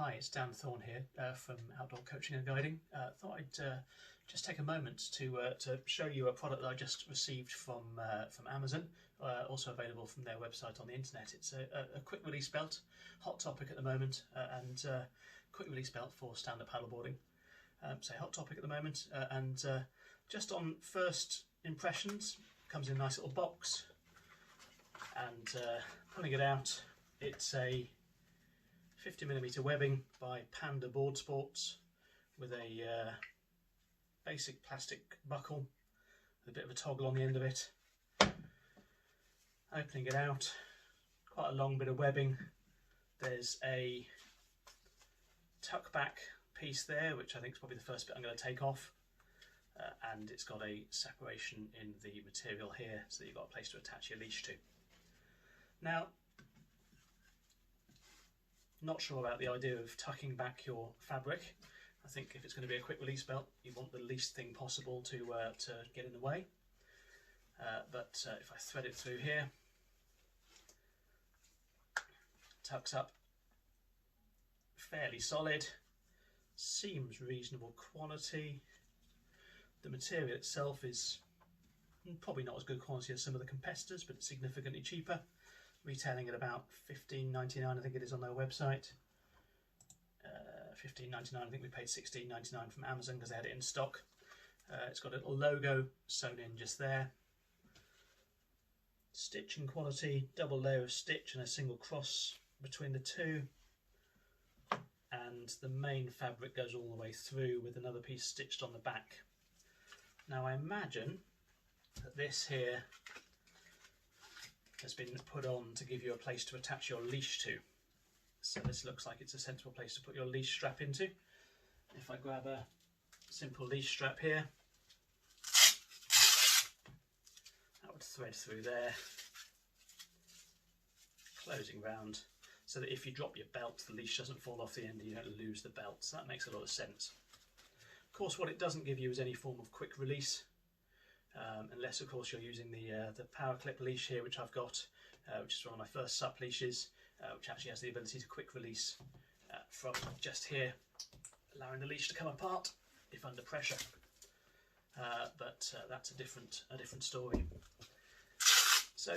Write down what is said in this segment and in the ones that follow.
Hi, it's Dan Thorne here from Outdoor Coaching and Guiding. Thought I'd just take a moment to show you a product that I just received from Amazon, also available from their website on the internet. It's a quick release belt, hot topic at the moment, and quick release belt for stand-up paddleboarding. So hot topic at the moment, and just on first impressions, comes in a nice little box, and pulling it out, it's a 50mm webbing by Panda Board Sports with a basic plastic buckle with a bit of a toggle on the end of it. Opening it out, quite a long bit of webbing. There's a tuck back piece there, which I think is probably the first bit I'm going to take off, and it's got a separation in the material here so that you've got a place to attach your leash to. Now, not sure about the idea of tucking back your fabric. I think if it's going to be a quick release belt, you want the least thing possible to get in the way. But if I thread it through here, tucks up fairly solid, seems reasonable quality. The material itself is probably not as good quality as some of the competitors, but it's significantly cheaper. Retailing at about $15.99, I think it is on their website. $15.99, I think we paid $16.99 from Amazon because they had it in stock. It's got a little logo sewn in just there. Stitching quality, double layer of stitch and a single cross between the two. And the main fabric goes all the way through with another piece stitched on the back. Now I imagine that this here has been put on to give you a place to attach your leash to. So this looks like it's a sensible place to put your leash strap into. If I grab a simple leash strap here, that would thread through there, closing round, so that if you drop your belt, the leash doesn't fall off the end and you don't lose the belt. So that makes a lot of sense. Of course, what it doesn't give you is any form of quick release. Unless of course you're using the power clip leash here, which I've got, which is one of my first SUP leashes, which actually has the ability to quick release from just here, allowing the leash to come apart if under pressure. But that's a different story. So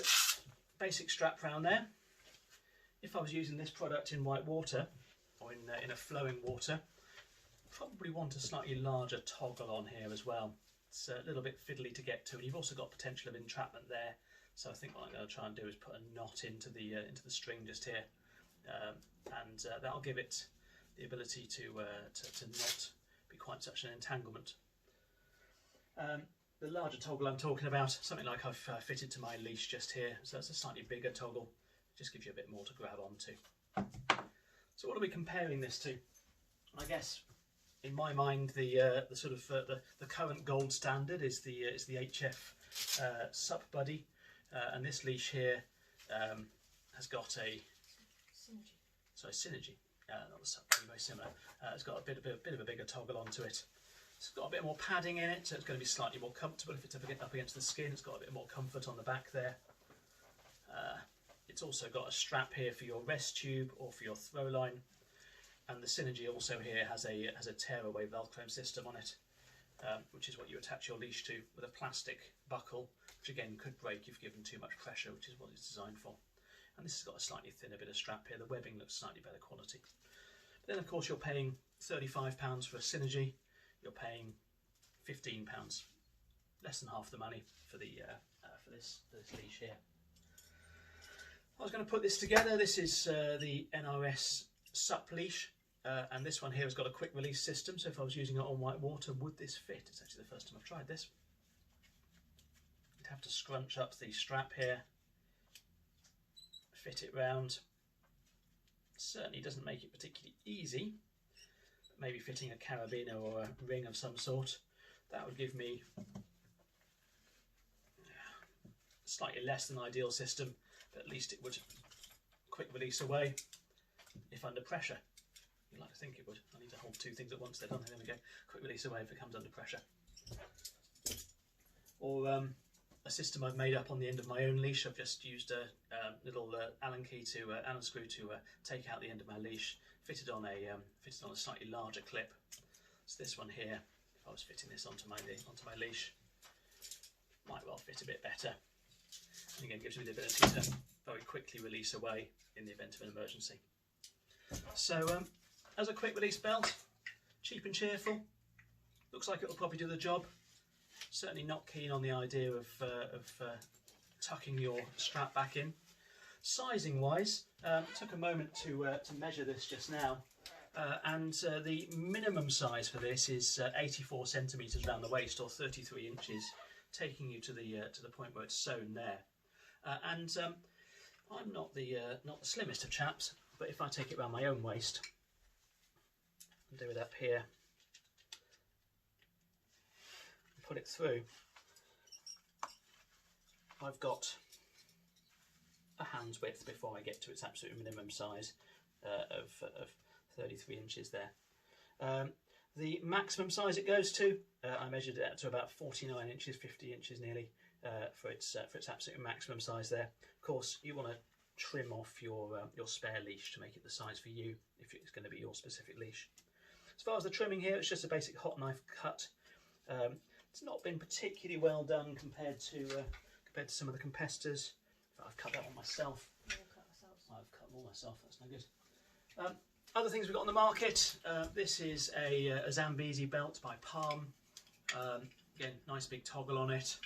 basic strap round there. If I was using this product in white water or in a flowing water, probably want a slightly larger toggle on here as well. It's a little bit fiddly to get to, and you've also got potential of entrapment there. So I think what I'm going to try and do is put a knot into the string just here, and that'll give it the ability to not be quite such an entanglement. The larger toggle I'm talking about, something like I've fitted to my leash just here, so that's a slightly bigger toggle. It just gives you a bit more to grab onto. So what are we comparing this to? I guess, in my mind, the sort of the current gold standard is the HF SUP Buddy, and this leash here has got a Synergy, not the SUP, very similar. It's got a bit of a bigger toggle onto it. It's got a bit more padding in it, so it's going to be slightly more comfortable if it's up against the skin. It's got a bit more comfort on the back there. It's also got a strap here for your rest tube or for your throw line. And the Synergy also here has a tear-away Velcro system on it, which is what you attach your leash to, with a plastic buckle, which again could break if given too much pressure, which is what it's designed for. And this has got a slightly thinner bit of strap here. The webbing looks slightly better quality. But then of course you're paying £35 for a Synergy. You're paying £15, less than half the money for this leash here. I was going to put this together. This is the NRS SUP leash, and this one here has got a quick release system, so if I was using it on white water, would this fit? It's actually the first time I've tried this. You'd have to scrunch up the strap here, fit it round. Certainly doesn't make it particularly easy, but maybe fitting a carabiner or a ring of some sort, that would give me a slightly less than ideal system, but at least it would quick release away if under pressure. You'd like to think it would. I need to hold two things at once there, don't I? There we go. Quick release away if it comes under pressure. Or a system I've made up on the end of my own leash. I've just used a little Allen screw to take out the end of my leash, fitted on a slightly larger clip. So this one here, if I was fitting this onto my leash, might well fit a bit better. And again, gives me the ability to very quickly release away in the event of an emergency. So as a quick release belt, cheap and cheerful, looks like it'll probably do the job. Certainly not keen on the idea of tucking your strap back in. Sizing wise, took a moment to measure this just now, and the minimum size for this is 84 centimetres around the waist, or 33 inches, taking you to the point where it's sewn there. And I'm not the slimmest of chaps, but if I take it around my own waist and do it up here, put it through, I've got a hand's width before I get to its absolute minimum size of 33 inches there. The maximum size it goes to, I measured it out to about 49 inches, 50 inches nearly, for its absolute maximum size there. Of course, you want to trim off your spare leash to make it the size for you, if it's going to be your specific leash. As far as the trimming here, it's just a basic hot knife cut. It's not been particularly well done compared to some of the competitors. I've cut that one myself. I've cut them all myself. That's no good. Other things we've got on the market. This is a Zambezi belt by Palm. Again, nice big toggle on it.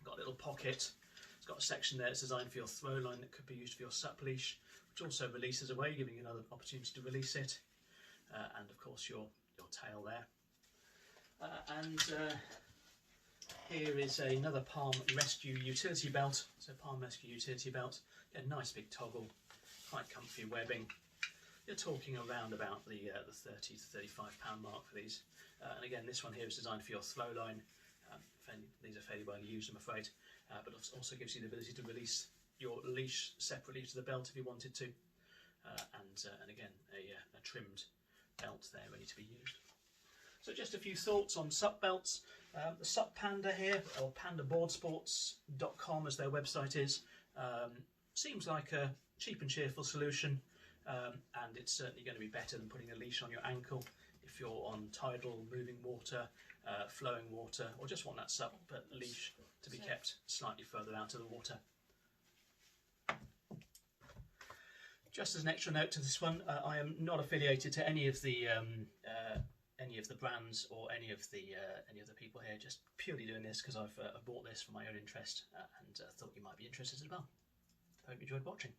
Got a little pocket. It's got a section there that's designed for your throw line that could be used for your SUP leash, which also releases away, giving you another opportunity to release it. And of course your tail there. Here is another Palm Rescue utility belt. So Palm Rescue utility belt. Again, nice big toggle, quite comfy webbing. You're talking around about the 30 to 35 pound mark for these. And again, this one here is designed for your throw line. These are fairly well used, I'm afraid, but it also gives you the ability to release your leash separately to the belt if you wanted to. And again, a trimmed belt there ready to be used. So just a few thoughts on SUP belts. The SUP Panda here, or pandaboardsports.com as their website is, seems like a cheap and cheerful solution, and it's certainly going to be better than putting a leash on your ankle if you're on tidal, moving water, flowing water, or just want that SUP leash to be kept slightly further out of the water. Just as an extra note to this one, I am not affiliated to any of the brands or any of the people here. Just purely doing this because I've bought this for my own interest and thought you might be interested as well. I hope you enjoyed watching.